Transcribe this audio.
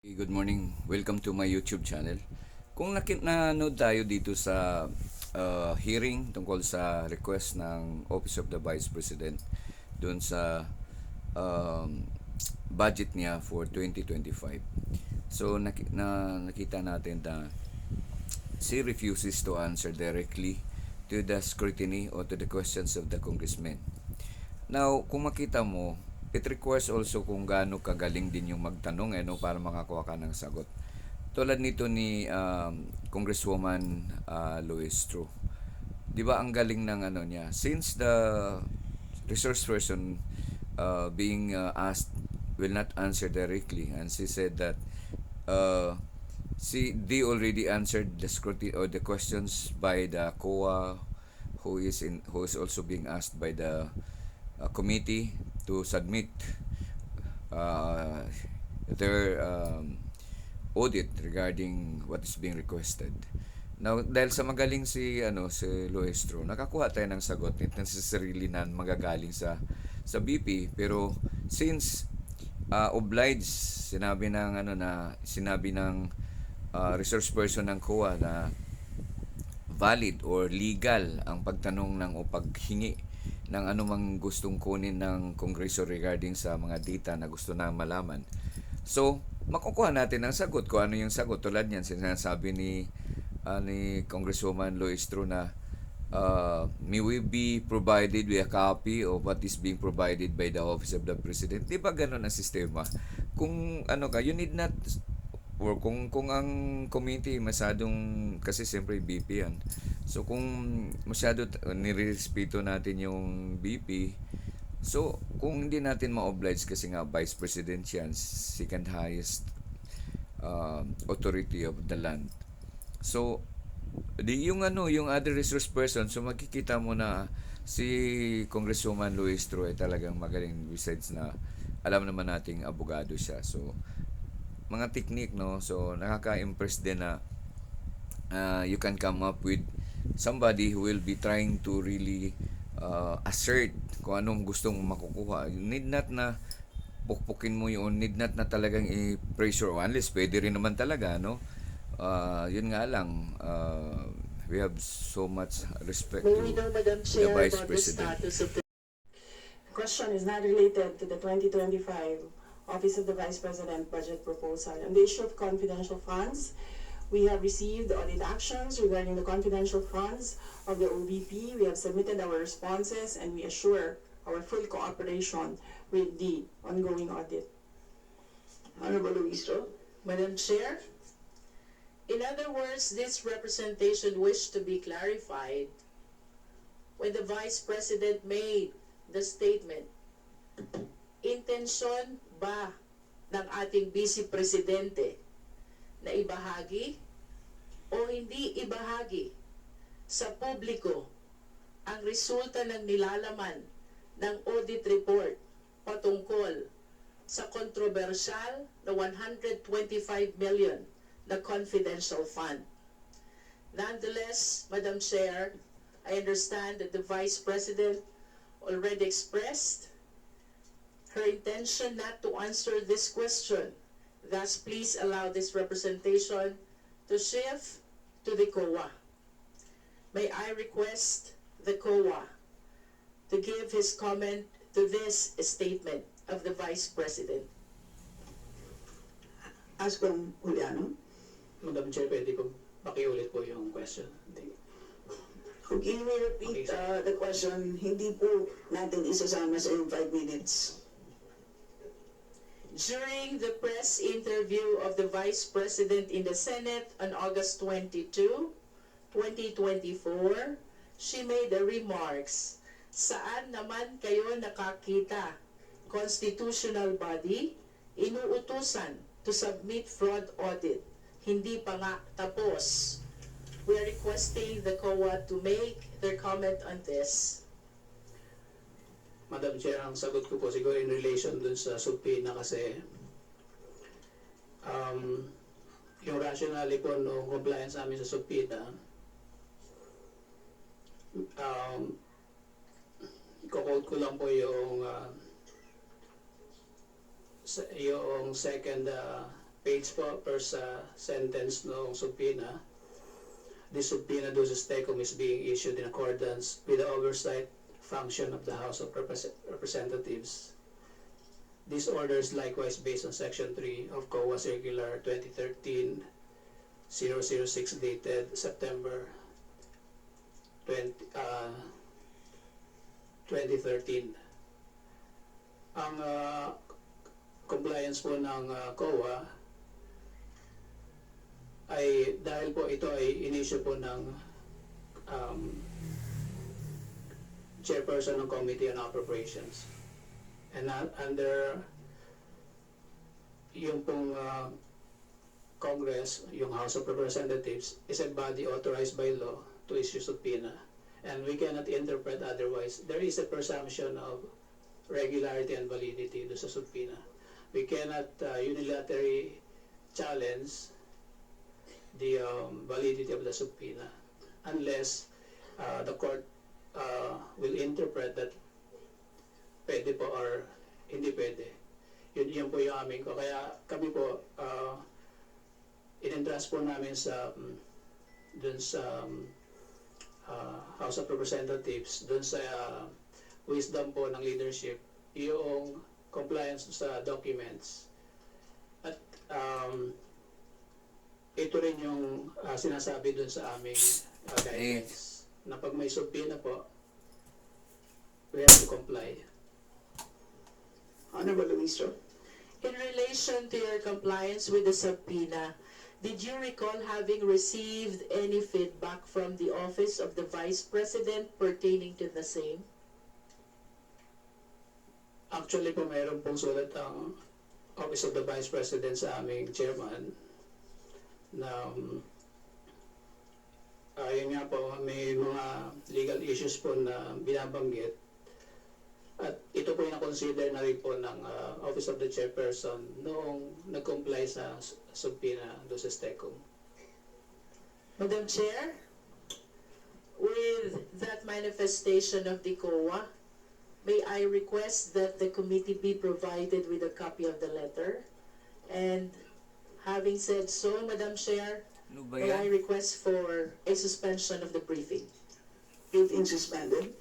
Good morning. Welcome to my YouTube channel. Kung nanood tayo dito sa hearing tungkol sa request ng Office of the Vice President doon sa um, budget niya for 2025. So nakita natin na she refuses to answer directly to the scrutiny or to the questions of the congressman. Now, kung makita mo, it requires also kung gaano kagaling din yung magtanong para makakuha ka ng sagot. Tulad nito ni Congresswoman Lois Tru. 'Di ba ang galing ng niya? Since the resource person being asked will not answer directly, and she said that uh, they already answered the scrutiny or the questions by the COA who is also being asked by the committee to submit uh, their audit regarding what is being requested. Now, dahil sa magaling si Loestro, nakakuha tayo ng sagot, not necessarily na magagaling sa BP, pero since obliged, sinabi ng resource person ng COA na valid or legal ang pagtanong ng o paghingi ng anumang gustong kunin ng Kongreso regarding sa mga data na gusto na malaman. So, makukuha natin ang sagot kung ano yung sagot. Tulad niyan, sinasabi ni Congresswoman Loistro na may we be provided with a copy of what is being provided by the Office of the President. Di ba ganun ang sistema? Kung you need not or kung ang committee masyadong, kasi siyempre BP yan, so kung masyado nirespeto natin yung BP, so kung hindi natin ma-oblige kasi nga Vice President yan, second highest authority of the land, so yung other resource person, so makikita mo na si Congresswoman Luistro ay talagang magaling, besides na alam naman nating abogado siya. So mga technique, no? So nakaka-impress din na you can come up with somebody who will be trying to really assert kung anong gustong makukuha. You need not na pukpukin mo yun, need not na talagang i-pressure, unless pwede rin naman talaga, no? Yun nga lang, we have so much respect to the Vice President. The question is not related to the 2025 Office of the Vice President budget proposal. On the issue of confidential funds, we have received audit actions regarding the confidential funds of the OVP. We have submitted our responses and we assure our full cooperation with the ongoing audit. Honorable Luistro. Madam Chair, in other words, this representation wished to be clarified when the Vice President made the statement. Intensyon ba ng ating Vice Presidente na ibahagi o hindi ibahagi sa publiko ang resulta ng nilalaman ng audit report patungkol sa kontrobersyal na 125 million na confidential fund? Nonetheless, Madam Chair, I understand that the Vice President already expressed her intention not to answer this question. Thus, please allow this representation to shift to the COA. May I request the COA to give his comment to this statement of the Vice President. Ask from Juliano. Madam Chair, pwede po pakiulit po yung question. Kung can we repeat the question, hindi po natin isasama sa yung 5 minutes. During the press interview of the Vice President in the Senate on August 22, 2024, she made the remarks, saan naman kayo nakakita constitutional body inuutusan to submit fraud audit? Hindi pa nga tapos. We are requesting the COA to make their comment on this. Madam Chair, ang sagot ko po siguro in relation dun sa subpoena kasi yung rationale po no compliance namin sa subpoena, i-quote ko lang po yung yung second page po per sa sentence ng subpoena. This subpoena duces tecum is being issued in accordance with the oversight function of the House of Representatives. This order is likewise based on Section 3 of COA Circular 2013-006 dated September 2013. Ang compliance po ng COA ay dahil po ito ay in-issue po ng chairperson ng Committee on Appropriations. And under yung pong Congress, yung House of Representatives, is a body authorized by law to issue subpoena. And we cannot interpret otherwise. There is a presumption of regularity and validity do sa subpoena. We cannot unilaterally challenge the validity of the subpoena unless the court will interpret that pwede po or hindi pwede. Yun po yung amin ko. Kaya kami po in-entrust po namin sa dun sa House of Representatives, dun sa wisdom po ng leadership, yung compliance sa documents. At ito rin yung sinasabi dun sa aming guidelines. Na pag may subpoena po, we have to comply. Honorable Minister. In relation to your compliance with the subpoena, did you recall having received any feedback from the Office of the Vice President pertaining to the same? Actually po, mayroon pong sulat ang Office of the Vice President sa aming chairman na yun nga po, may mga legal issues po na binabanggit. At ito po yung na-consider na rin po ng Office of the Chairperson noong nag-comply sa subpoena do sa STECOM. Madam Chair, with that manifestation of the COA, may I request that the committee be provided with a copy of the letter? And having said so, Madam Chair, Ano ba may I yan? request for a suspension of the briefing? Briefing suspended.